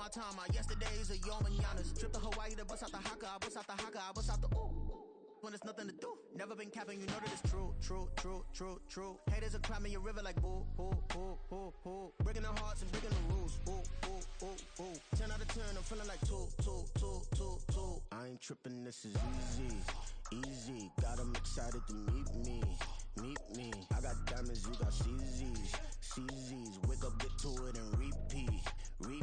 my time. My yesterdays are your mananas. Trip to Hawaii to bust out the haka. I bust out the haka. I bust out the ooh. When there's nothing to do. Never been capping, you know that it's true, true, true, true, true. Haters are climbing your river like boo, boo, boo, boo, boo. Breaking their hearts and breaking the rules. Ooh, ooh, ooh, ooh. 10 out of 10, I'm feeling like two. I ain't tripping, this is easy. Got 'em excited to meet me. I got diamonds, you got CZs. Wake up, get to it and repeat. Hey,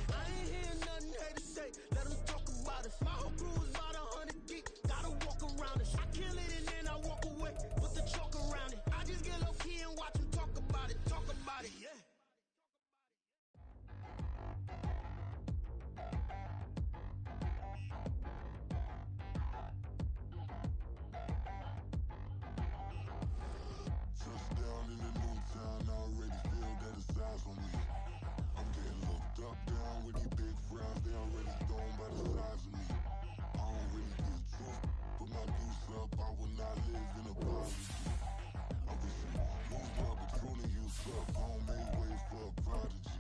I ain't hearing nothing haters say. Let 'em talk about us. My whole crew is about 100 deep. Gotta walk around us. I kill it and then I walk away. Put the chalk around it. I just get low key and watch 'em talk about it. Yeah. Touchdown in the new town, I already feel that it's eyes on me. I'm getting looked up, down with these big frowns, they already thrown by the size of me. I don't really give truth, put my goose up, I will not live in a poverty. I'm wishing, used up, but truly used up, I don't make way for a prodigy.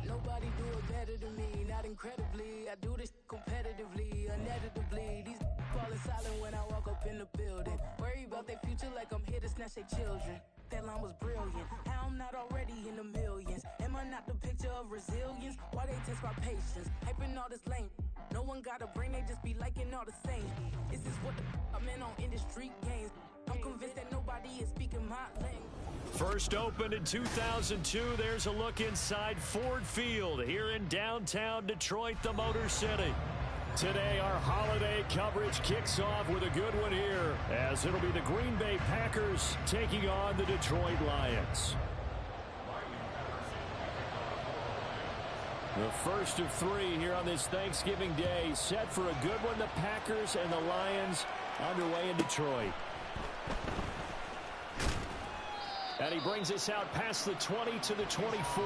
Nobody do it better than me, not incredibly. I do this competitively, uneditably. These falling silent when I walk up in the building. Worry about their future like I'm here to snatch their children. That line was brilliant. How I'm not already in the millions? Am I not the picture of resilience? Why they test my patience? Hyping all this lame. No one got a brain, they just be liking all the same. This is what the I'm in on industry games. I'm convinced that nobody is speaking my language. First opened in 2002, there's a look inside Ford Field here in downtown Detroit, the Motor City. Today, our holiday coverage kicks off with a good one here, as it'll be the Green Bay Packers taking on the Detroit Lions. The first of three here on this Thanksgiving Day, set for a good one. The Packers and the Lions underway in Detroit. And he brings us out past the 20 to the 24.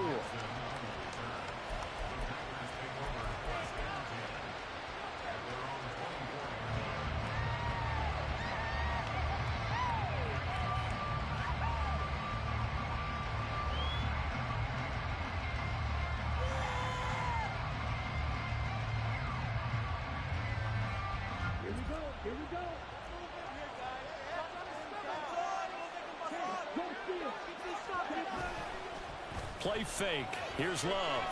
Here we go. Play fake. Here's Love.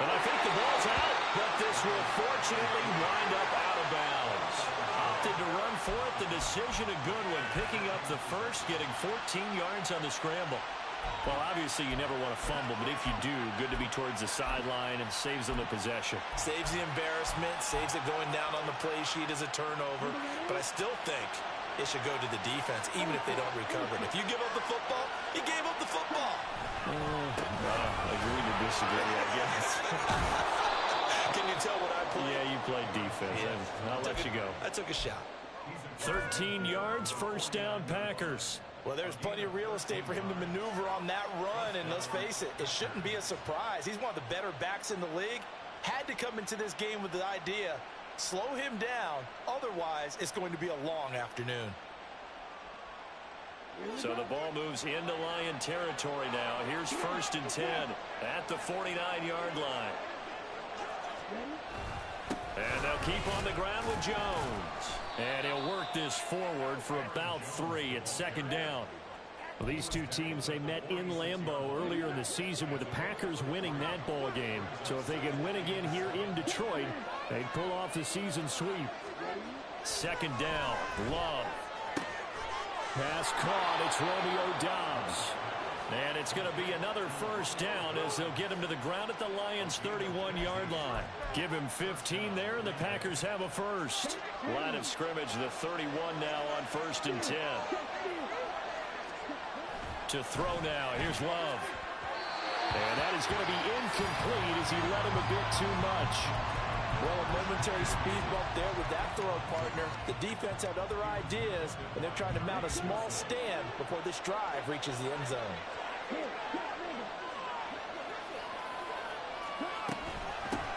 And I think the ball's out, but this will fortunately wind up out of bounds. Opted to run for it. The decision a good one. Picking up the first, getting 14 yards on the scramble. Well, obviously, you never want to fumble, but if you do, good to be towards the sideline and saves them the possession. Saves the embarrassment, saves it going down on the play sheet as a turnover. But I still think it should go to the defense, even if they don't recover it. If you give up the football, you gave up the football. Agree to disagree, I guess. Can you tell what I played? Yeah, you played defense. Yeah. I'll let you go. I took a shot. 13 yards, first down, Packers. Well, there's plenty of real estate for him to maneuver on that run, and let's face it, it shouldn't be a surprise. He's one of the better backs in the league. Had to come into this game with the idea, slow him down, otherwise it's going to be a long afternoon. So the ball moves into Lion territory now. Here's 1st and 10 at the 49-yard line. And they'll keep on the ground with Jones. And he'll work this forward for about 3 at 2nd down. Well, these two teams, they met in Lambeau earlier in the season with the Packers winning that ball game. So if they can win again here in Detroit, they'd pull off the season sweep. 2nd down, Love. Pass caught, it's Romeo Doubs. And it's going to be another first down as they'll get him to the ground at the Lions' 31-yard line. Give him 15 there, and the Packers have a first. Line of scrimmage, the 31 now on 1st and 10. To throw now, here's Love. And that is going to be incomplete as he led him a bit too much. Well, a momentary speed bump there with that throw partner. The defense had other ideas, and they're trying to mount a small stand before this drive reaches the end zone.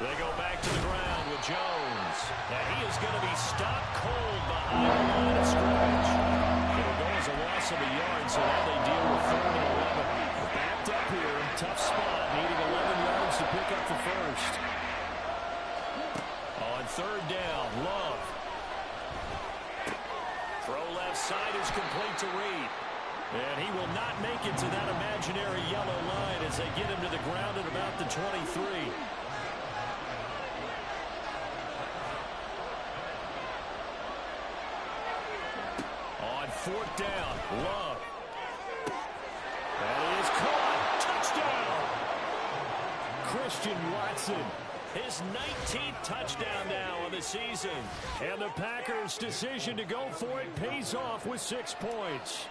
They go back to the ground with Jones. And he is going to be stopped cold behind the line of scrimmage. It'll go as a loss loss of a yard, so now they deal with 3rd and 11. Backed up here, tough spot, needing 11 yards to pick up the first. On 3rd down, Love. Throw left side is complete to Reed. And he will not make it to that imaginary yellow line as they get him to the ground at about the 23. On 4th down, Love. That is caught. Touchdown! Christian Watson. His 19th touchdown now of the season. And the Packers' decision to go for it pays off with 6 points.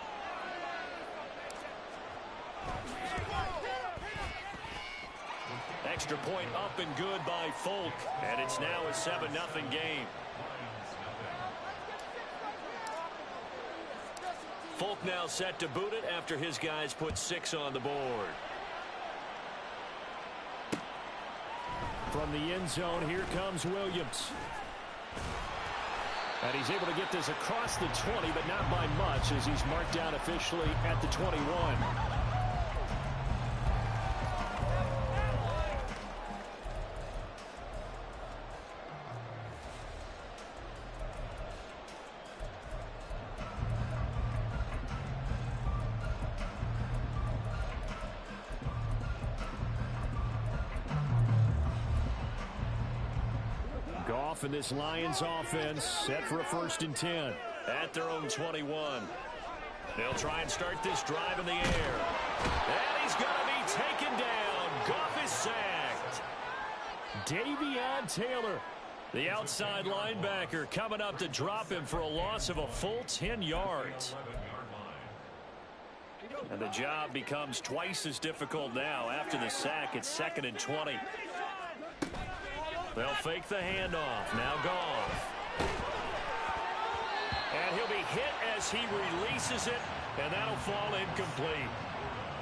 Extra point up and good by Folk. And it's now a 7-0 game. Folk now set to boot it after his guys put 6 on the board. From the end zone, here comes Williams. And he's able to get this across the 20, but not by much as he's marked down officially at the 21. Goff and this Lions offense set for a 1st and 10 at their own 21. They'll try and start this drive in the air. And he's going to be taken down. Goff is sacked. Davion Taylor, the outside linebacker, coming up to drop him for a loss of a full 10 yards. And the job becomes twice as difficult now after the sack. It's 2nd and 20. They'll fake the handoff. Now Goff. And he'll be hit as he releases it, and that'll fall incomplete.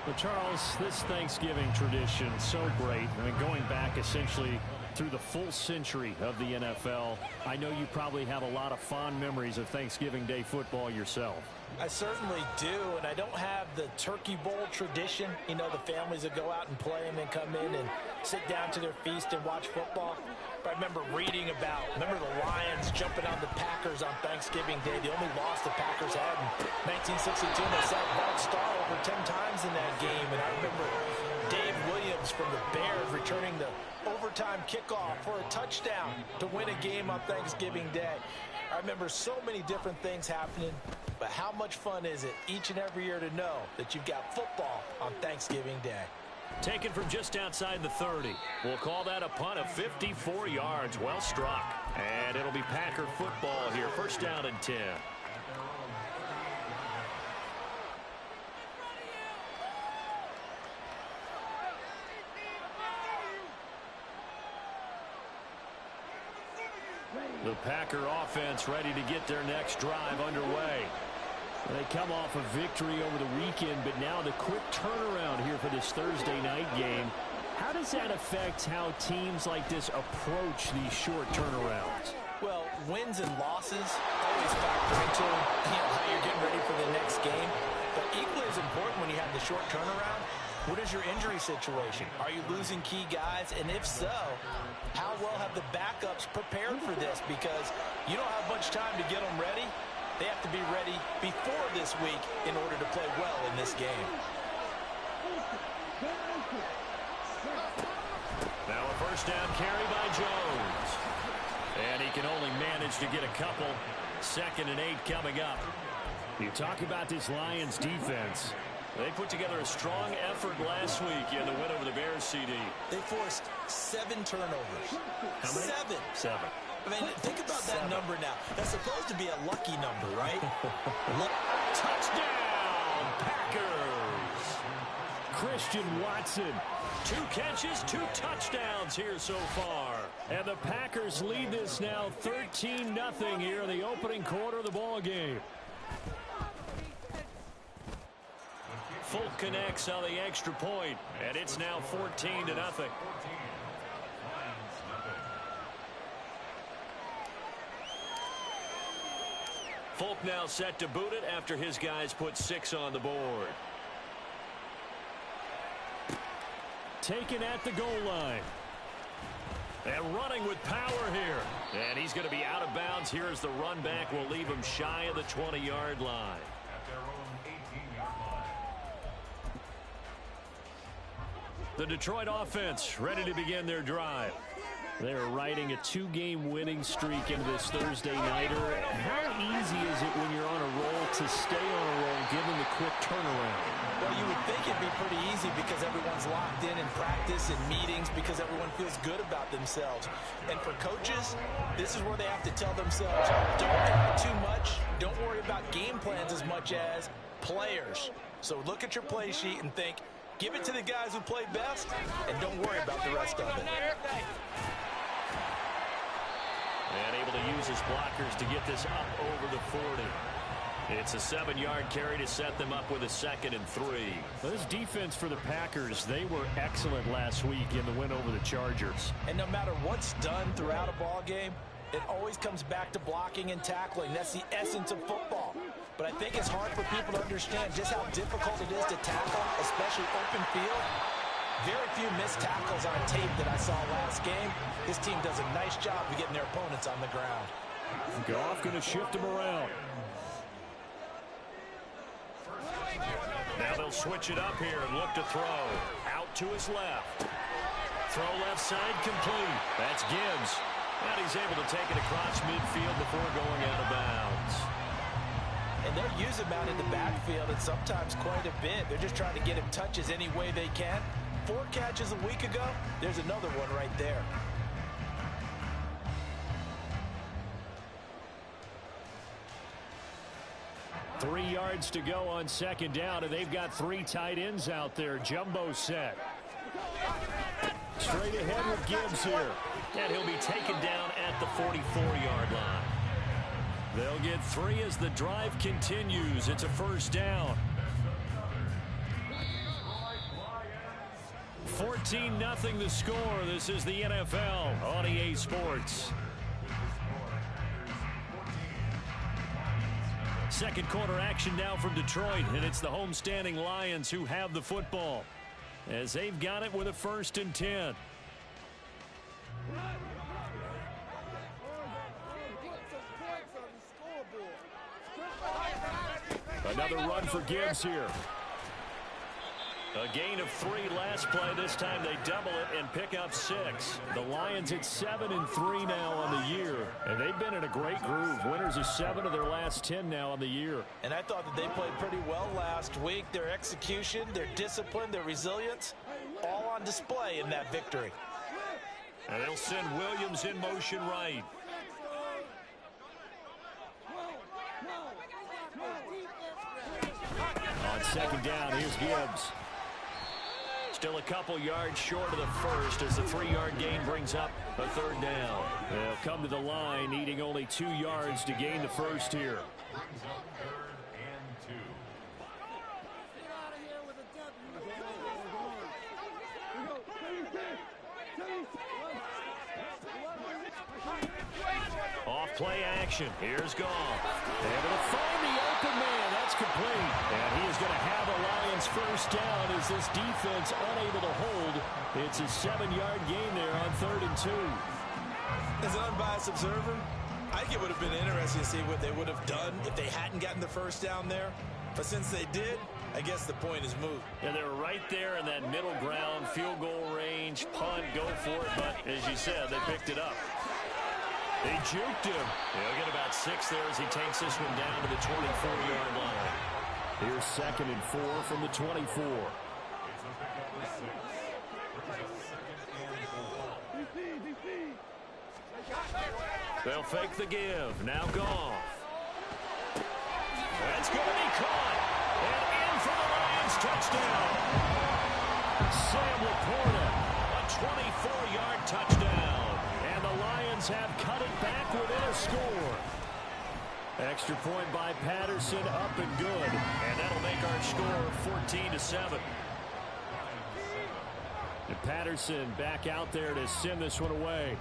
But Charles, this Thanksgiving tradition, so great. I mean, going back essentially through the full century of the NFL, I know you probably have a lot of fond memories of Thanksgiving Day football yourself. I certainly do, and I don't have the Turkey Bowl tradition. You know, the families that go out and play and then come in and sit down to their feast and watch football. But I remember reading about, remember the Lions jumping on the Packers on Thanksgiving Day. The only loss the Packers had in 1962. They saw Bart Starr over 10 times in that game. And I remember Dave Williams from the Bears returning the overtime kickoff for a touchdown to win a game on Thanksgiving Day. I remember so many different things happening, but how much fun is it each and every year to know that you've got football on Thanksgiving Day? Taken from just outside the 30. We'll call that a punt of 54 yards. Well struck. And it'll be Packer football here. 1st down and 10. The Packer offense ready to get their next drive underway. They come off a victory over the weekend, but now the quick turnaround here for this Thursday night game. How does that affect how teams like this approach these short turnarounds? Well, wins and losses always factor into how you're getting ready for the next game. But equally as important when you have the short turnaround, what is your injury situation? Are you losing key guys? And if so, how well have the backups prepared for this? Because you don't have much time to get them ready. They have to be ready before this week in order to play well in this game. Now a 1st down carry by Jones. And he can only manage to get a couple. 2nd and 8 coming up. You talk about this Lions defense. They put together a strong effort last week in the win over the Bears, CD. They forced 7 turnovers. How many? 7. I mean, think about that number now. That's supposed to be a lucky number, right? Touchdown, Packers! Christian Watson. 2 catches, 2 touchdowns here so far. And the Packers lead this now 13-0 here in the opening quarter of the ball game. Folk connects on the extra point, and it's now 14-0. Folk Polk now set to boot it after his guys put 6 on the board. Taken at the goal line. And running with power here. And he's going to be out of bounds here as the run back will leave him shy of the 20-yard line. The Detroit offense ready to begin their drive. They're riding a 2-game winning streak into this Thursday nighter. How easy is it when you're on a roll to stay on a roll given the quick turnaround? Well, you would think it'd be pretty easy because everyone's locked in practice and meetings because everyone feels good about themselves. And for coaches, this is where they have to tell themselves, don't add too much, don't worry about game plans as much as players. So look at your play sheet and think, give it to the guys who play best, and don't worry about the rest of it. And able to use his blockers to get this up over the 40. It's a 7-yard carry to set them up with a 2nd and 3. This defense for the Packers, they were excellent last week in the win over the Chargers. And no matter what's done throughout a ball game, it always comes back to blocking and tackling. That's the essence of football. But I think it's hard for people to understand just how difficult it is to tackle, especially open field. Very few missed tackles on tape that I saw last game. This team does a nice job of getting their opponents on the ground. Goff going to shift them around. Now they'll switch it up here and look to throw. Out to his left. Throw left side complete. That's Gibbs. And he's able to take it across midfield before going out of bounds. And they'll use him out in the backfield and sometimes quite a bit. They're just trying to get him touches any way they can. 4 catches a week ago. There's another one right there. Three yards to go on 2nd down, and they've got 3 tight ends out there. Jumbo set. Straight ahead with Gibbs here. And he'll be taken down at the 44-yard line. They'll get 3 as the drive continues. It's a 1st down. 14-0 the score. This is the NFL on EA Sports. 2nd quarter action now from Detroit, and it's the homestanding Lions who have the football as they've got it with a 1st and 10. Another run for Gibbs here. A gain of 3 last play. This time they double it and pick up 6. The Lions at 7 and 3 now on the year, and they've been in a great groove. Winners of 7 of their last 10 now on the year. And I thought that they played pretty well last week. Their execution, their discipline, their resilience, all on display in that victory. And they'll send Williams in motion right. On 2nd down, here's Gibbs. Still a couple yards short of the 1st as the 3-yard gain brings up a 3rd down. They'll come to the line, needing only 2 yards to gain the 1st here. Off play action. Here's Goff. Able to find the open man. That's complete. And he is going to have a Lions 1st down as this defense unable to hold. It's a 7-yard gain there on 3rd and 2. As an unbiased observer, I think it would have been interesting to see what they would have done if they hadn't gotten the 1st down there. But since they did, I guess the point is moot. And they're right there in that middle ground, field goal range, punt, go for it. But as you said, they picked it up. They juked him. He'll get about 6 there as he takes this one down to the 24-yard line. Here's 2nd and 4 from the 24. They'll fake the give. Now Goff. That's going to be caught. And in for the Lions touchdown. Sam Laporta, a 24-yard touchdown. And the Lions have cut it back within a score. Extra point by Patterson, up and good. And that'll make our score 14-7. And Patterson back out there to send this one away.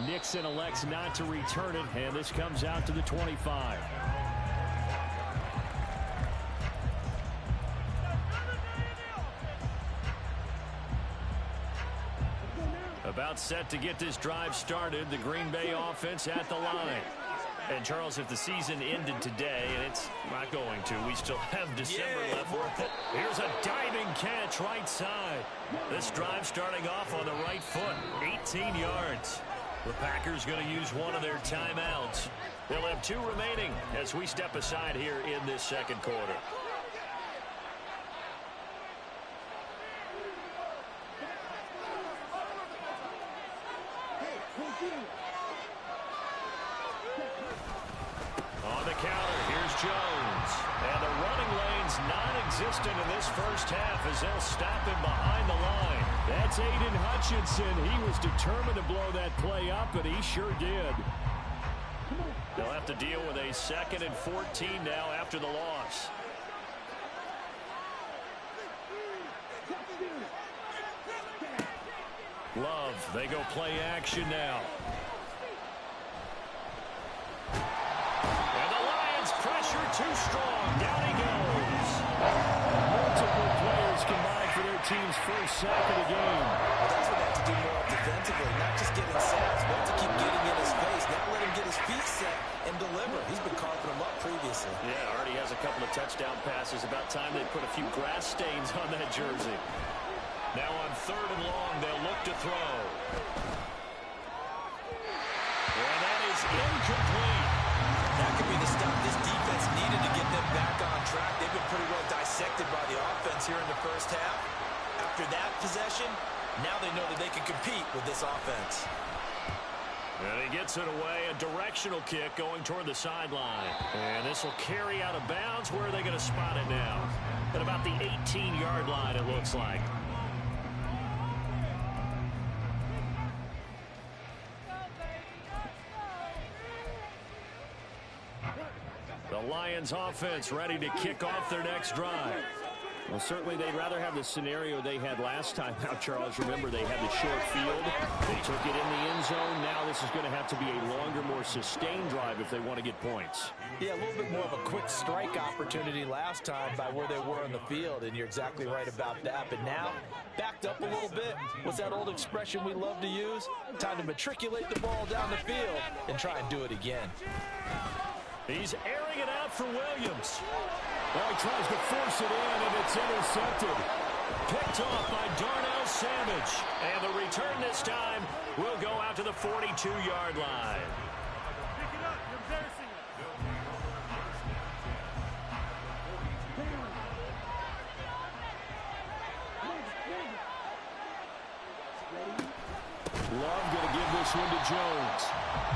Nixon elects not to return it, and this comes out to the 25. About set to get this drive started, the Green Bay offense at the line. And, Charles, if the season ended today, and it's not going to, we still have December left. Here's a diving catch right side. This drive starting off on the right foot, 18 yards. The Packers going to use one of their timeouts. They'll have 2 remaining as we step aside here in this second quarter. On the counter, here's Jones. And the running lane's non-existent in this first half as they'll stop him behind the line. That's Aiden Hutchinson. He was determined to blow that play up, and he sure did. They'll have to deal with a 2nd and 14 now after the loss. Love, they go play action now. And the Lions pressure too strong. Down he goes. Multiple players combined for their team's first sack of the game. Well, that's what they have to do more defensively, not just getting sacks, but to keep getting in his face. Now let him get his feet set and deliver. He's been carving them up previously. Yeah, already has a couple of touchdown passes. About time they put a few grass stains on that jersey. Now on 3rd and long, they'll look to throw. And that is incomplete. That could be the stop this defense needed to get them back on track. They've been pretty well dissected by the offense here in the first half. After that possession, now they know that they can compete with this offense. And he gets it away, a directional kick going toward the sideline. And this will carry out of bounds. Where are they going to spot it now? At about the 18-yard line, it looks like. The Lions offense ready to kick off their next drive. Well, certainly they'd rather have the scenario they had last time out, Charles. Remember, they had the short field. They took it in the end zone. Now this is going to have to be a longer, more sustained drive if they want to get points. Yeah, a little bit more of a quick strike opportunity last time by where they were on the field, and you're exactly right about that. But now, backed up a little bit. What's that old expression we love to use? Time to matriculate the ball down the field and try and do it again. He's airing it out for Williams. Well, he tries to force it in, and it's intercepted. Picked off by Darnell Savage. And the return this time will go out to the 42-yard line. Pick it up. You're embarrassing us. Love going to give this one to Jones.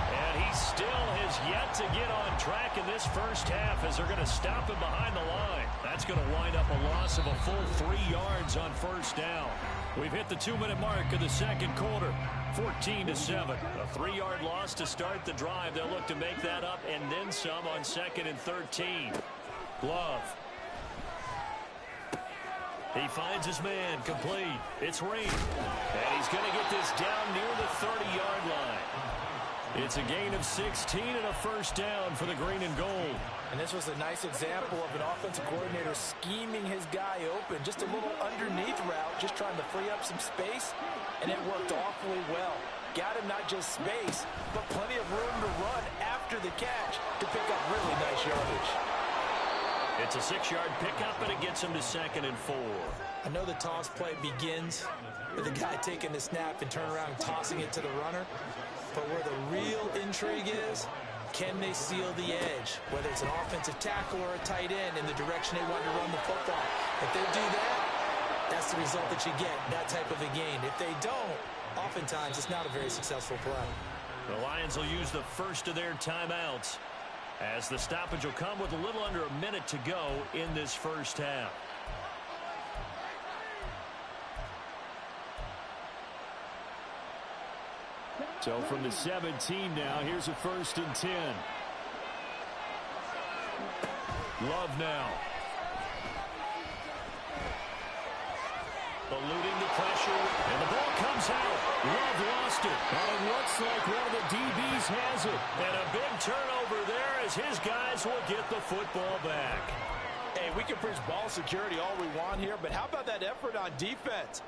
And he still has yet to get on track in this first half as they're going to stop him behind the line. That's going to wind up a loss of a full 3 yards on first down. We've hit the 2-minute mark of the second quarter. 14-7. A 3-yard loss to start the drive. They'll look to make that up and then some on 2nd and 13. Love. He finds his man complete. It's Reed. And he's going to get this down near the 30-yard line. It's a gain of 16 and a first down for the green and gold. And this was a nice example of an offensive coordinator scheming his guy open. Just a little underneath route, just trying to free up some space, and it worked awfully well. Got him not just space, but plenty of room to run after the catch to pick up really nice yardage. It's a 6-yard pickup, and it gets him to 2nd and 4. I know the toss play begins with the guy taking the snap and turn around and tossing it to the runner. But where the real intrigue is, can they seal the edge? Whether it's an offensive tackle or a tight end in the direction they want to run the football. If they do that, that's the result that you get, that type of a gain. If they don't, oftentimes it's not a very successful play. The Lions will use the first of their timeouts as the stoppage will come with a little under a minute to go in this first half. So from the 17 now, here's a 1st and 10. Love now. Eluding the pressure, and the ball comes out. Love lost it. And it looks like one of the DBs has it. And a big turnover there as his guys will get the football back. Hey, we can preach ball security all we want here, but how about that effort on defense?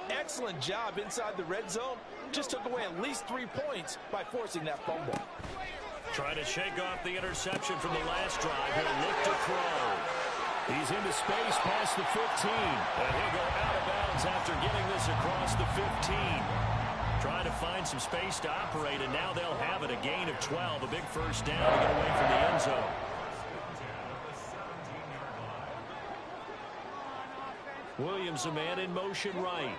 Excellent job inside the red zone. Just took away at least 3 points by forcing that fumble. Trying to shake off the interception from the last drive. He'll look to throw. He's into space past the 15. And he'll go out of bounds after getting this across the 15. Trying to find some space to operate, and now they'll have it. A gain of 12. A big first down to get away from the end zone. Williams, a man in motion right.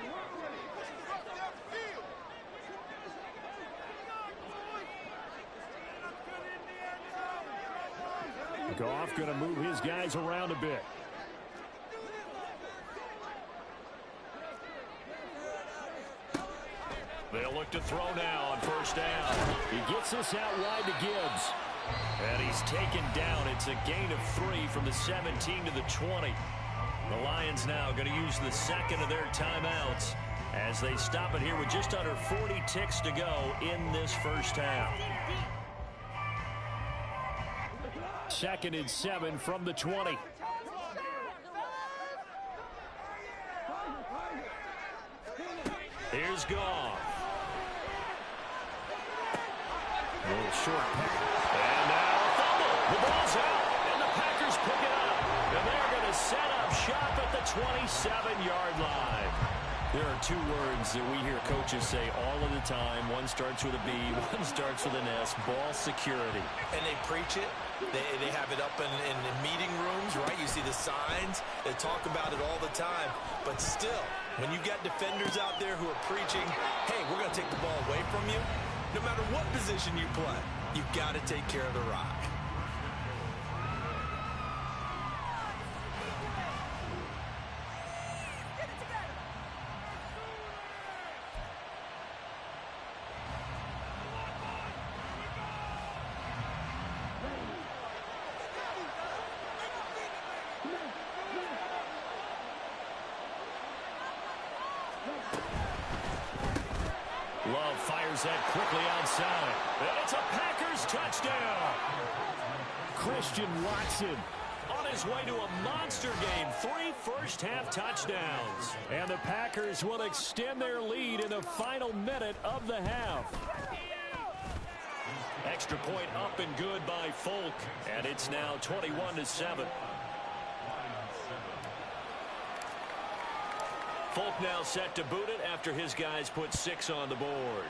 Goff going to move his guys around a bit. They'll look to throw now on first down. He gets this out wide to Gibbs. And he's taken down. It's a gain of 3 from the 17 to the 20. The Lions now going to use the second of their timeouts as they stop it here with just under 40 ticks to go in this first half. 2nd and 7 from the 20. Here's Goff. A little short pass. And now a fumble. The ball's out, and the Packers pick it up. And they're going to set up shop at the 27-yard line. There are 2 words that we hear coaches say all of the time. One starts with a B, one starts with an S. Ball security. And they preach it. They have it up in meeting rooms, right? You see the signs. They talk about it all the time. But still, when you got defenders out there who are preaching, hey, we're going to take the ball away from you, no matter what position you play, you've got to take care of the rock. Love fires that quickly outside. And it's a Packers touchdown. Christian Watson on his way to a monster game. 3 first-half touchdowns. And the Packers will extend their lead in the final minute of the half. Extra point up and good by Folk. And it's now 21-7. Folk now set to boot it after his guys put 6 on the board.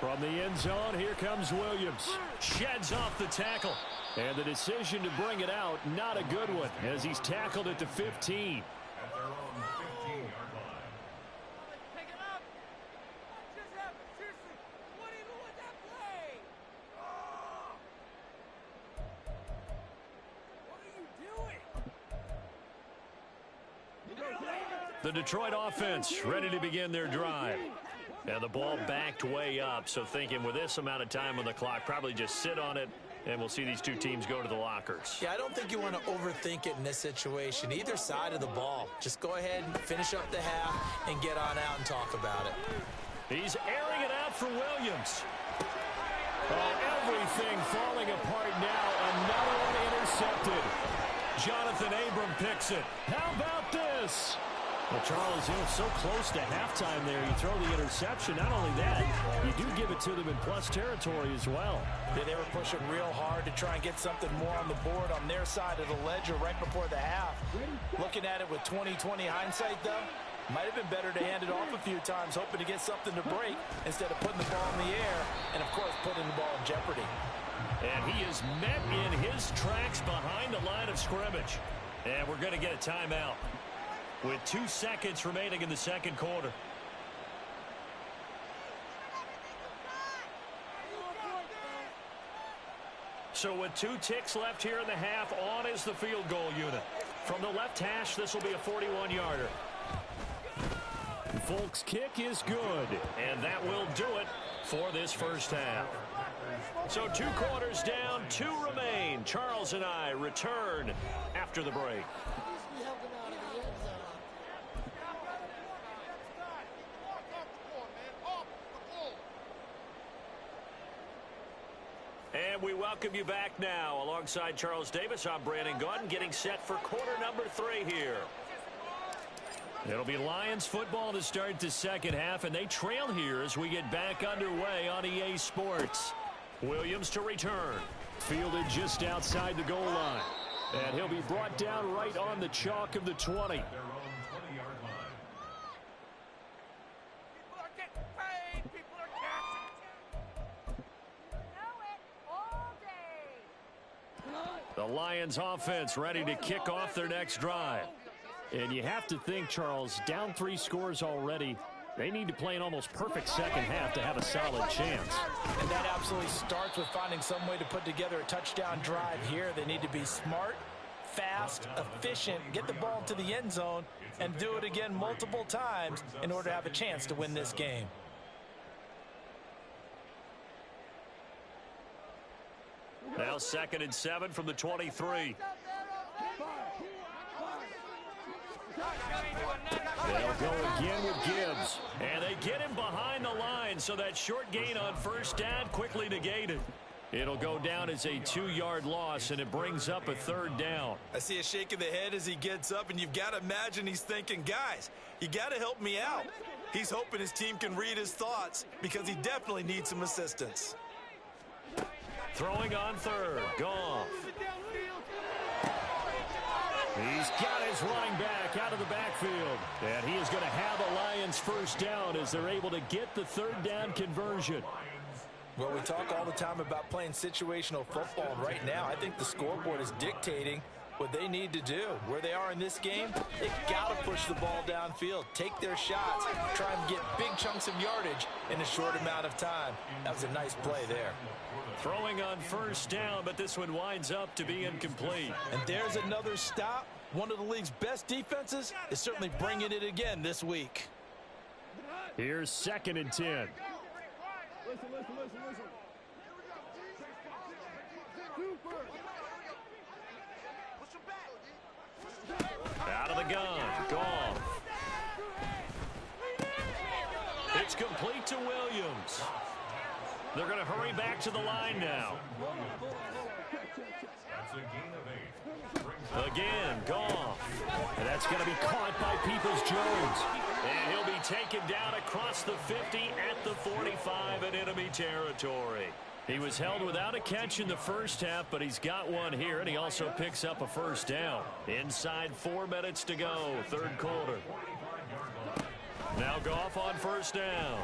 From the end zone, here comes Williams. Sheds off the tackle. And the decision to bring it out, not a good one, as he's tackled at the 15. The Detroit offense ready to begin their drive. And the ball backed way up, so thinking with this amount of time on the clock, probably just sit on it, and we'll see these 2 teams go to the lockers. Yeah, I don't think you want to overthink it in this situation. Either side of the ball. Just go ahead and finish up the half and get on out and talk about it. He's airing it out for Williams. Oh, everything falling apart now. Another one intercepted. Jonathan Abram picks it. How about this? Well, Charles, so close to halftime there. You throw the interception. Not only that, you do give it to them in plus territory as well. Yeah, they were pushing real hard to try and get something more on the board on their side of the ledger right before the half. Looking at it with 20/20 hindsight, though, might have been better to hand it off a few times, hoping to get something to break instead of putting the ball in the air and, of course, putting the ball in jeopardy. And he is met in his tracks behind the line of scrimmage. And we're going to get a timeout with 2 seconds remaining in the second quarter. So with 2 ticks left here in the half, on is the field goal unit. From the left hash, this will be a 41-yarder. Folk's kick is good, and that will do it for this first half. So 2 quarters down, 2 remain. Charles and I return after the break. And we welcome you back now. Alongside Charles Davis, I'm Brandon Gaudin, getting set for quarter number 3 here. It'll be Lions football to start the second half, and they trail here as we get back underway on EA Sports. Williams to return. Fielded just outside the goal line. And he'll be brought down right on the chalk of the 20. The Lions offense ready to kick off their next drive. And you have to think, Charles, down 3 scores already. They need to play an almost perfect second half to have a solid chance. And that absolutely starts with finding some way to put together a touchdown drive here. They need to be smart, fast, efficient, get the ball to the end zone, and do it again multiple times in order to have a chance to win this game. Now 2nd and 7 from the 23. They'll go again with Gibbs. And they get him behind the line, so that short gain on first down quickly negated. It'll go down as a 2-yard loss, and it brings up a 3rd down. I see a shake of the head as he gets up, and you've got to imagine he's thinking, guys, you got to help me out. He's hoping his team can read his thoughts because he definitely needs some assistance. Throwing on 3rd. Goff. He's got his running back out of the backfield. And he is going to have a Lions first down as they're able to get the 3rd down conversion. Well, we talk all the time about playing situational football. And right now, I think the scoreboard is dictating what they need to do. Where they are in this game, they've got to push the ball downfield, take their shots, try and get big chunks of yardage in a short amount of time. That was a nice play there. Throwing on first down, but this one winds up to be incomplete. And there's another stop. One of the league's best defenses is certainly bringing it again this week. Here's 2nd and 10. Listen. Out of the gun. Goff. It's complete to Williams. They're going to hurry back to the line now. Again, Goff. And that's going to be caught by Peoples-Jones. And he'll be taken down across the 50 at the 45 in enemy territory. He was held without a catch in the first half, but he's got one here, and he also picks up a first down. Inside 4 minutes to go, 3rd quarter. Now Goff on first down.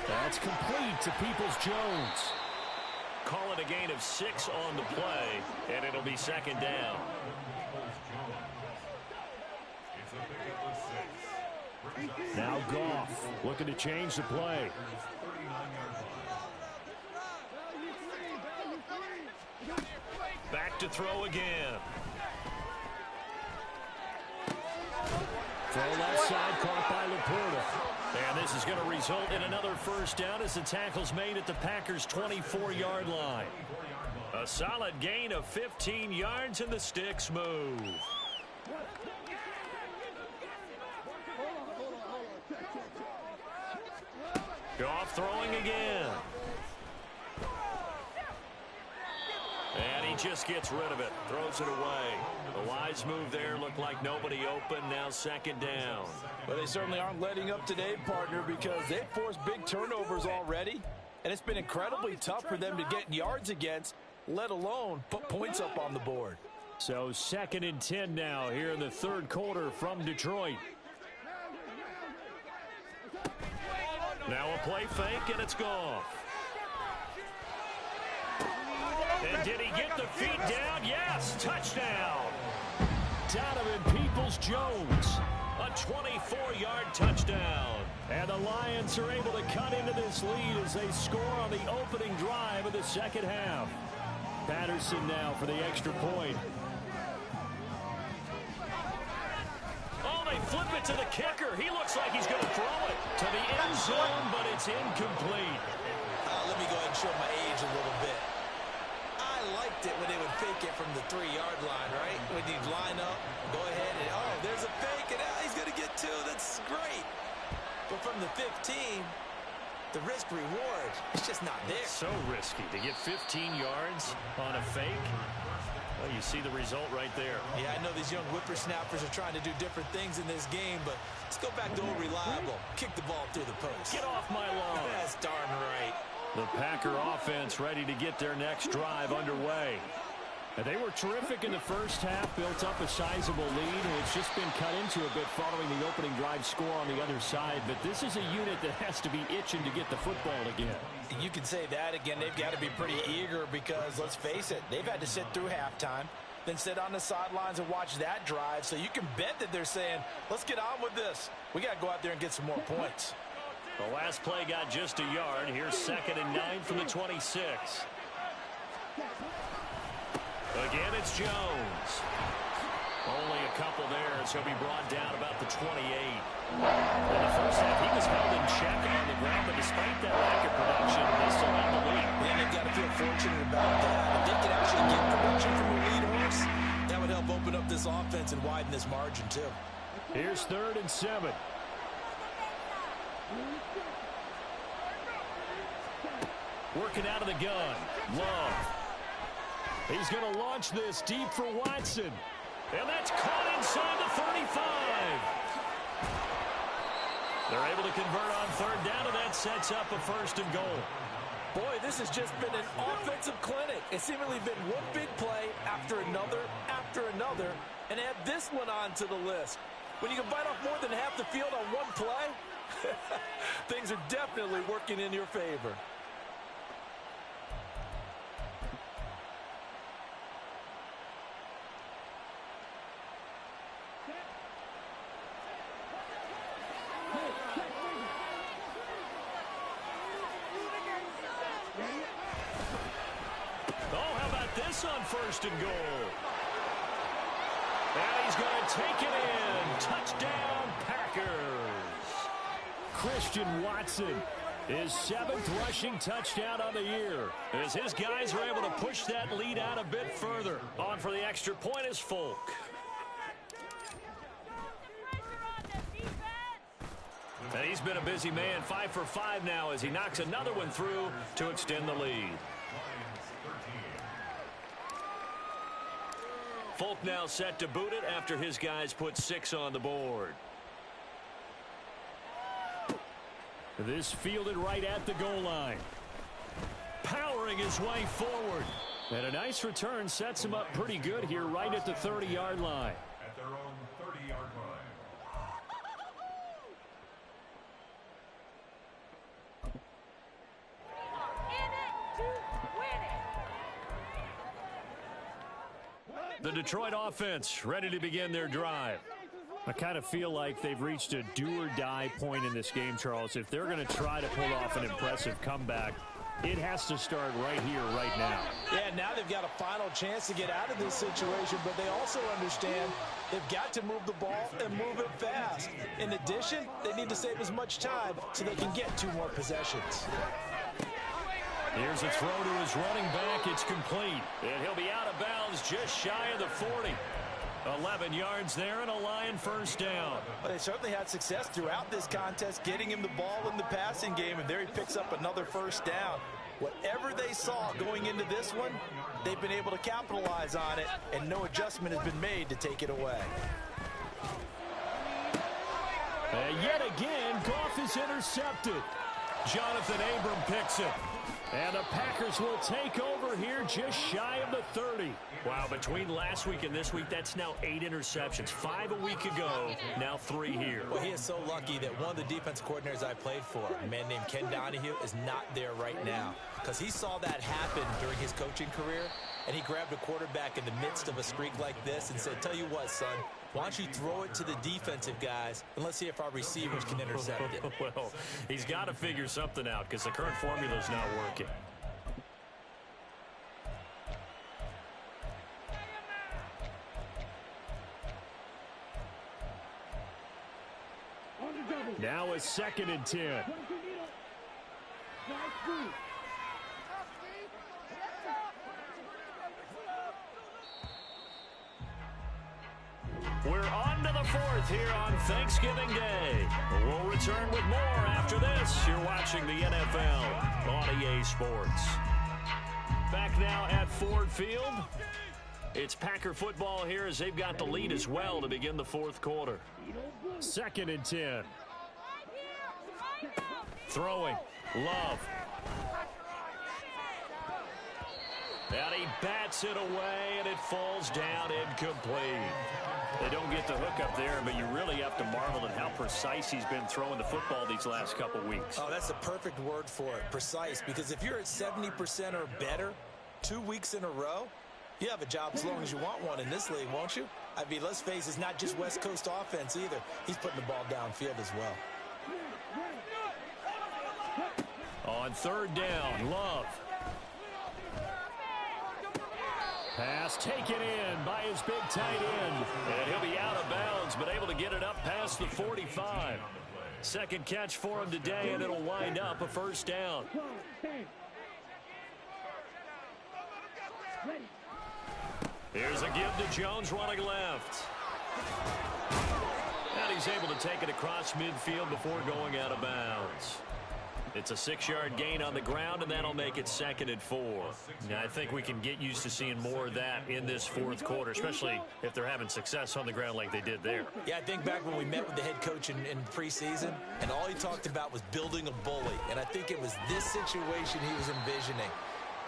That's complete to Peoples-Jones. Call it a gain of 6 on the play, and it'll be 2nd down. Now Goff looking to change the play. Back to throw again. Throw left side, caught by Laporta. And this is going to result in another first down as the tackle's made at the Packers' 24-yard line. A solid gain of 15 yards, and the sticks move. Goff throwing again. And he just gets rid of it. Throws it away. A wise move there. Looked like nobody open. Now 2nd down. But they certainly aren't letting up today, partner, because they've forced big turnovers already. And it's been incredibly tough for them to get yards against, let alone put points up on the board. So 2nd and 10 now here in the 3rd quarter from Detroit. Now a play fake, and it's Goff. And did he get the feet down? Yes, touchdown. Donovan Peoples-Jones. A 24-yard touchdown. And the Lions are able to cut into this lead as they score on the opening drive of the second half. Patterson now for the extra point. Oh, they flip it to the kicker. He looks like he's going to throw it to the end zone, but it's incomplete. Let me go ahead and show my age a little bit. I liked it when they would fake it from the 3-yard line, right? When you'd line up, go ahead and, oh, there's a fake, and he's going to get 2. That's great. But from the 15, the risk-reward, it's just not there. It's so risky to get 15 yards on a fake. Well, you see the result right there. Yeah, I know these young whippersnappers are trying to do different things in this game, but let's go back to old reliable. Kick the ball through the post. Get off my lawn. That's darn right. The Packer offense ready to get their next drive underway. They were terrific in the first half, built up a sizable lead, and it's just been cut into a bit following the opening drive score on the other side. But this is a unit that has to be itching to get the football again. You can say that again. They've got to be pretty eager because, let's face it, they've had to sit through halftime, then sit on the sidelines and watch that drive. So you can bet that they're saying, let's get on with this. We got to go out there and get some more points. The last play got just a yard. Here's 2nd and 9 from the 26. Again, it's Jones. Only a couple there, so he'll be brought down about the 28. In the first half, he was held in check on the ground, but despite that lack of production, they still have the lead. Yeah, they've got to feel fortunate about that. If they can actually get production from a lead horse, that would help open up this offense and widen this margin, too. Here's 3rd and 7. Working out of the gun. Love. He's going to launch this deep for Watson. And that's caught inside the 35. They're able to convert on 3rd down, and that sets up a 1st and goal. Boy, this has just been an offensive clinic. It's seemingly been one big play after another, and add this one onto the list. When you can bite off more than half the field on one play, things are definitely working in your favor. On 1st and goal. And he's going to take it in. Touchdown, Packers. Christian Watson, his 7th rushing touchdown on the year, as his guys are able to push that lead out a bit further. On for the extra point is Folk. And he's been a busy man, 5 for 5 now as he knocks another one through to extend the lead. Folk now set to boot it after his guys put 6 on the board. This fielded right at the goal line. Powering his way forward. And a nice return sets him up pretty good here right at the 30-yard line. At their own 30-yard line. The Detroit offense ready to begin their drive. I kind of feel like they've reached a do-or-die point in this game, Charles. If they're going to try to pull off an impressive comeback, it has to start right here, right now. Yeah, now they've got a final chance to get out of this situation, but they also understand they've got to move the ball and move it fast. In addition, they need to save as much time so they can get 2 more possessions. Here's a throw to his running back. It's complete. And he'll be out of bounds just shy of the 40. 11 yards there and a Lion 1st down. Well, they certainly had success throughout this contest, getting him the ball in the passing game, and there he picks up another 1st down. Whatever they saw going into this one, they've been able to capitalize on it, and no adjustment has been made to take it away. And yet again, Goff is intercepted. Jonathan Abram picks it. And the Packers will take over here just shy of the 30. Wow, between last week and this week, that's now 8 interceptions. 5 a week ago, now 3 here. Well, he is so lucky that one of the defense coordinators I played for, a man named Ken Donahue, is not there right now. Because he saw that happen during his coaching career, and he grabbed a quarterback in the midst of a streak like this and said, tell you what, son, why don't you throw it to the defensive guys, and let's see if our receivers can intercept it. Well, he's got to figure something out because the current formula is not working. Now a 2nd and 10. We're on to the fourth here on Thanksgiving Day. We'll return with more after this. You're watching the NFL on EA Sports. Back now at Ford Field. It's Packer football here as they've got the lead as well to begin the fourth quarter. 2nd and 10. Throwing. Love. And he bats it away, and it falls down incomplete. They don't get the hook up there, but you really have to marvel at how precise he's been throwing the football these last couple weeks. Oh, that's the perfect word for it, precise, because if you're at 70% or better 2 weeks in a row, you have a job as long as you want one in this league, won't you? I mean, let's face it, it's not just West Coast offense either. He's putting the ball downfield as well. On 3rd down, Love. Pass taken in by his big tight end. And he'll be out of bounds, but able to get it up past the 45. Second catch for him today, and it'll wind up a first down. Here's a give to Jones running left. And he's able to take it across midfield before going out of bounds. It's a 6-yard gain on the ground, and that'll make it 2nd and 4. Now, I think we can get used to seeing more of that in this fourth quarter, especially if they're having success on the ground like they did there. Yeah, I think back when we met with the head coach in preseason, and all he talked about was building a bully. And I think it was this situation he was envisioning.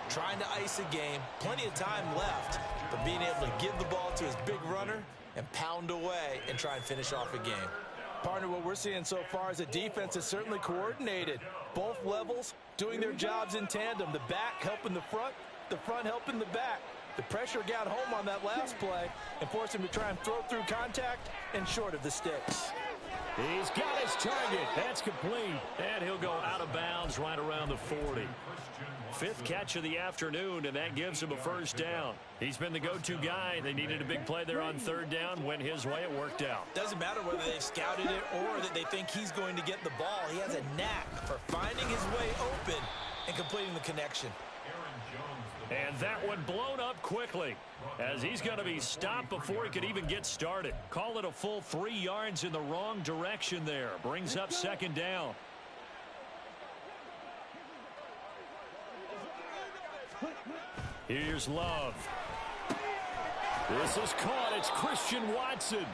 Trying to ice a game, plenty of time left, but being able to give the ball to his big runner and pound away and try and finish off a game. Partner, what we're seeing so far is a defense is certainly coordinated. Both levels doing their jobs in tandem. The back helping the front helping the back. The pressure got home on that last play and forced him to try and throw through contact and short of the sticks. He's got his target. That's complete. And he'll go out of bounds right around the 40. 5th catch of the afternoon, and that gives him a first down. He's been the go-to guy. They needed a big play there on 3rd down. Went his way. It worked out. Doesn't matter whether they've scouted it or that they think he's going to get the ball. He has a knack for finding his way open and completing the connection. And that one blown up quickly as he's going to be stopped before he could even get started. Call it a full 3 yards in the wrong direction there. Brings up 2nd down. Here's Love. This is caught. It's Christian Watson.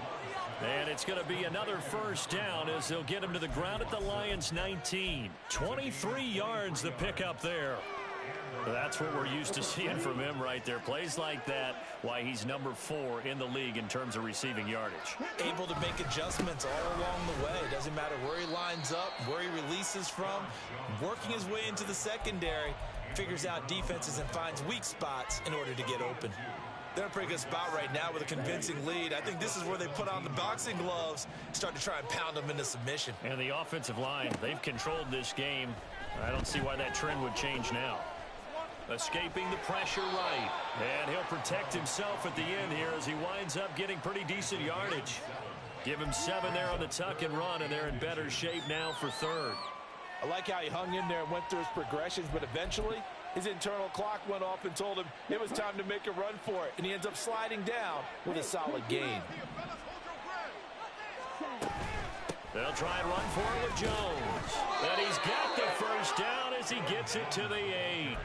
And it's going to be another first down as they'll get him to the ground at the Lions' 19. 23 yards the pickup there. That's what we're used to seeing from him right there. Plays like that, why he's number 4 in the league in terms of receiving yardage. Able to make adjustments all along the way. Doesn't matter where he lines up, where he releases from. Working his way into the secondary. Figures out defenses and finds weak spots in order to get open. They're in a pretty good spot right now with a convincing lead. I think this is where they put on the boxing gloves, start to try and pound them into submission. And the offensive line, they've controlled this game. I don't see why that trend would change now. Escaping the pressure right. And he'll protect himself at the end here as he winds up getting pretty decent yardage. Give him 7 there on the tuck and run, and they're in better shape now for 3rd. I like how he hung in there and went through his progressions, but eventually his internal clock went off and told him it was time to make a run for it, and he ends up sliding down with a solid gain. They'll try and run for it with Jones. And he's got the first down as he gets it to the 8.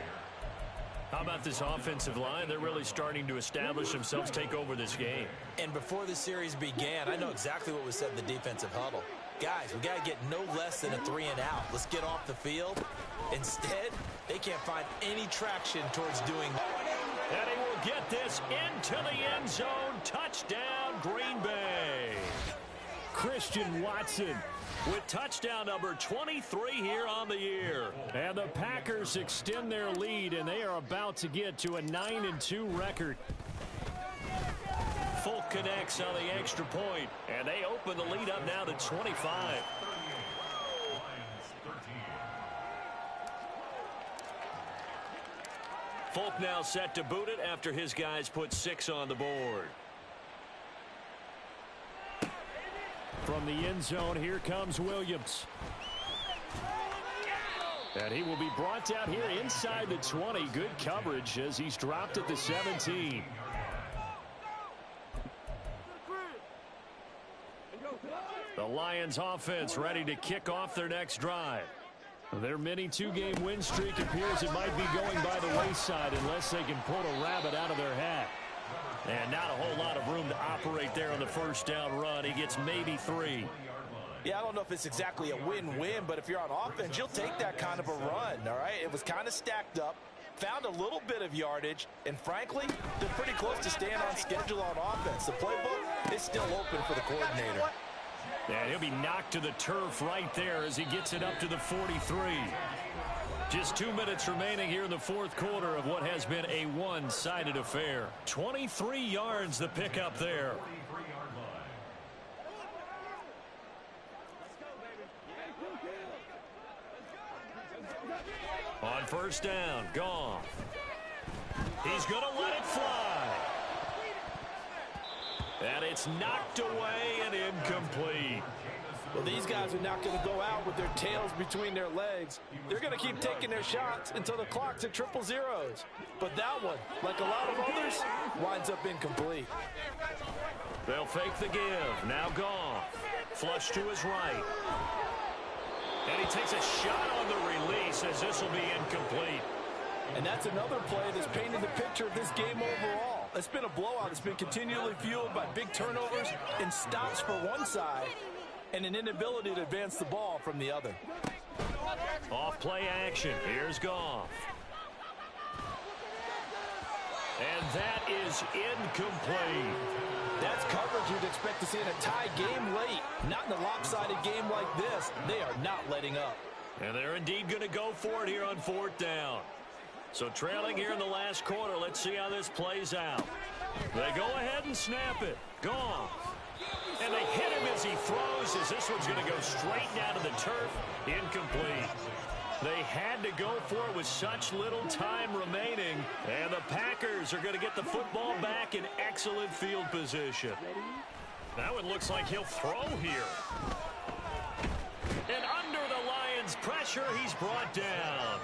How about this offensive line? They're really starting to establish themselves, take over this game. And before the series began, I know exactly what was said in the defensive huddle. Guys, we got to get no less than a 3 and out. Let's get off the field. Instead, they can't find any traction towards doing that. And he will get this into the end zone. Touchdown, Green Bay. Christian Watson with touchdown number 23 here on the year. And the Packers extend their lead, and they are about to get to a 9-2 record. Folk connects on the extra point, and they open the lead up now to 25. Folk now set to boot it after his guys put 6 on the board. From the end zone, here comes Williams. And he will be brought down here inside the 20. Good coverage as he's dropped at the 17. Lions offense ready to kick off their next drive. Their mini two-game win streak appears it might be going by the wayside unless they can pull a rabbit out of their hat. And not a whole lot of room to operate there on the first down run. He gets maybe 3. Yeah, I don't know if it's exactly a win-win, but if you're on offense, you'll take that kind of a run, all right? It was kind of stacked up, found a little bit of yardage, and frankly, they're pretty close to staying on schedule on offense. The playbook is still open for the coordinator. And he'll be knocked to the turf right there as he gets it up to the 43. Just 2 minutes remaining here in the fourth quarter of what has been a one-sided affair. 23 yards the pickup there. On first down, Goff. He's going to let it fly. And it's knocked away and incomplete. Well, these guys are not going to go out with their tails between their legs. They're going to keep taking their shots until the clock's at 000. But that one, like a lot of others, winds up incomplete. They'll fake the give. Now Goff. Flush to his right. And he takes a shot on the release as this will be incomplete. And that's another play that's painted the picture of this game overall. It's been a blowout. It's been continually fueled by big turnovers and stops for one side and an inability to advance the ball from the other. Off play action. Here's Goff. And that is incomplete. That's coverage you'd expect to see in a tie game late. Not in a lopsided game like this. They are not letting up. And they're indeed going to go for it here on fourth down. So trailing here in the last quarter, let's see how this plays out. They go ahead and snap it. Goff. And they hit him as he throws, as this one's going to go straight down to the turf. Incomplete. They had to go for it with such little time remaining. And the Packers are going to get the football back in excellent field position. Now it looks like he'll throw here. And under the Lions' pressure, he's brought down.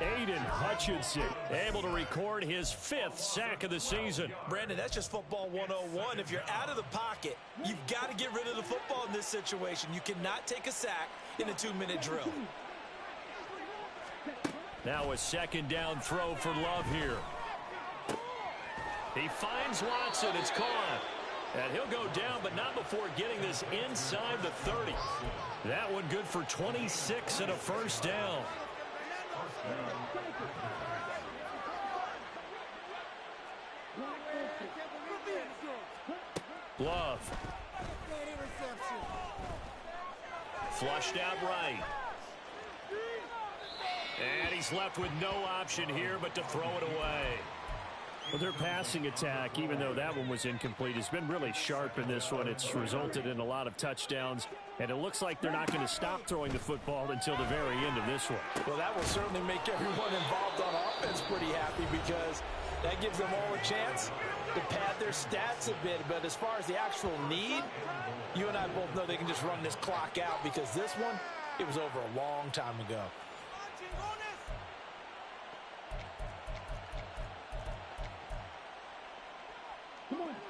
Aiden Hutchinson able to record his 5th sack of the season. Brandon, that's just football 101. If you're out of the pocket, you've got to get rid of the football in this situation. You cannot take a sack in a 2-minute drill. Now a second down throw for Love here. He finds Watson. It's caught. And he'll go down, but not before getting this inside the 30. That one good for 26 and a first down. Love. Flushed out right. And he's left with no option here but to throw it away. Well, their passing attack, even though that one was incomplete, has been really sharp in this one. It's resulted in a lot of touchdowns, and it looks like they're not going to stop throwing the football until the very end of this one. Well, that will certainly make everyone involved on offense pretty happy because that gives them all a chance to pad their stats a bit. But as far as the actual need, you and I both know they can just run this clock out because this one, it was over a long time ago.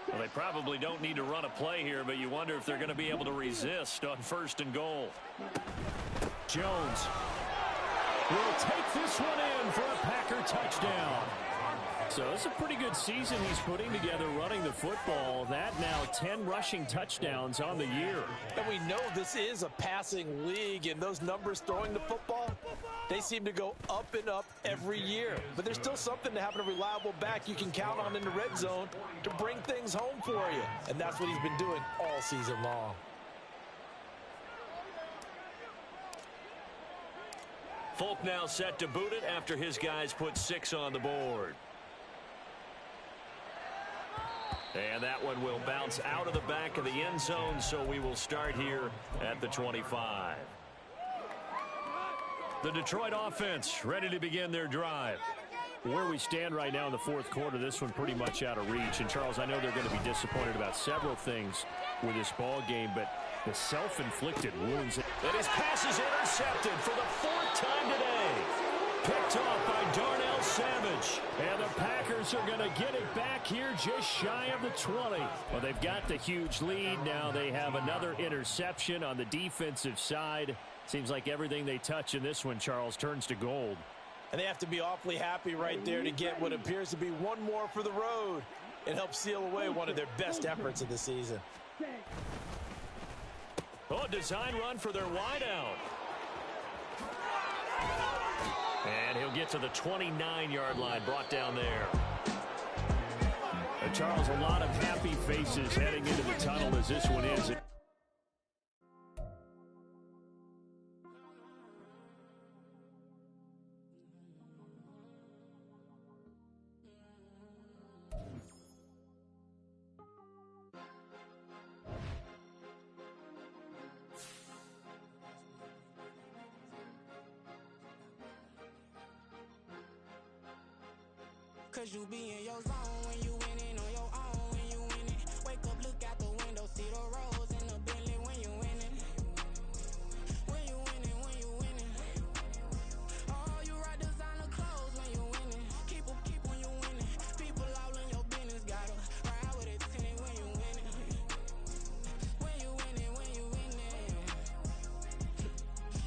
Well, they probably don't need to run a play here, but you wonder if they're going to be able to resist on first and goal. Jones will take this one in for a Packer touchdown. So it's a pretty good season he's putting together running the football. That now 10 rushing touchdowns on the year. And we know this is a passing league, and those numbers throwing the football, they seem to go up and up every year. But there's still something to having a reliable back you can count on in the red zone to bring things home for you. And that's what he's been doing all season long. Folk now set to boot it after his guys put 6 on the board. And that one will bounce out of the back of the end zone, so we will start here at the 25. The Detroit offense ready to begin their drive. Where we stand right now in the fourth quarter, this one pretty much out of reach. And, Charles, I know they're going to be disappointed about several things with this ball game, but the self-inflicted wounds. And his pass is intercepted for the 4th time today. Picked off by Darnell Savage. And the Packers are going to get it back here just shy of the 20. Well, they've got the huge lead. Now they have another interception on the defensive side. Seems like everything they touch in this one, Charles, turns to gold. And they have to be awfully happy right there to get what appears to be one more for the road. It helps seal away one of their best efforts of the season. Oh, design run for their wideout. And he'll get to the 29-yard line, brought down there. Charles, a lot of happy faces heading into the tunnel as this one is. Cause you be in your zone when you winning on your own when you winning. Wake up, look out the window, see the rose in the Bentley when you winning. When you winning, when you winning. Oh, you rock designer clothes when you winning. Keep when you winning. People all in your business, gotta ride with it tinted when you winning. When you winning, when you winning.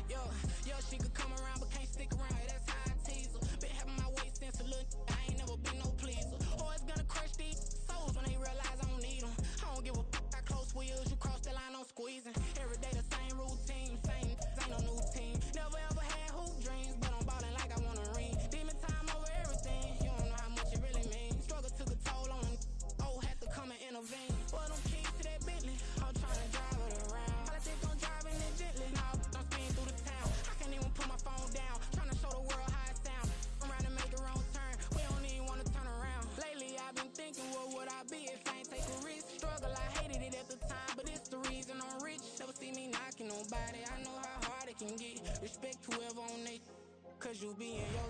Yo, she could come around but can't stick around. That's how I tease her. Been having my waist since a little. I ain't never been no pleaser. Always gonna crush these souls when they realize I don't need them. I don't give a f***. I close wheels, you cross the line, I'm squeezing. Every day the same routine, same ain't no new team. Never ever had hoop dreams, but I'm ballin' like I want a ring. Demon time over everything, you don't know how much it really means. Struggle took a toll on them. Oh, had to come and intervene. Boy, them keys to that Bentley, I'm trying to drive it around. I think I'm driving it gently, now I'm speeding through the town. I can't even put my phone down, trying to show the world how it sound. Around and make the wrong turn, we don't even want to turn around. Lately I've been thinking, what would I be if I ain't take a risk? Struggle, I hated it at the time, but it's the reason I'm rich. Never see me knocking nobody, I know how hard it can get. Respect whoever on they, cause you be in your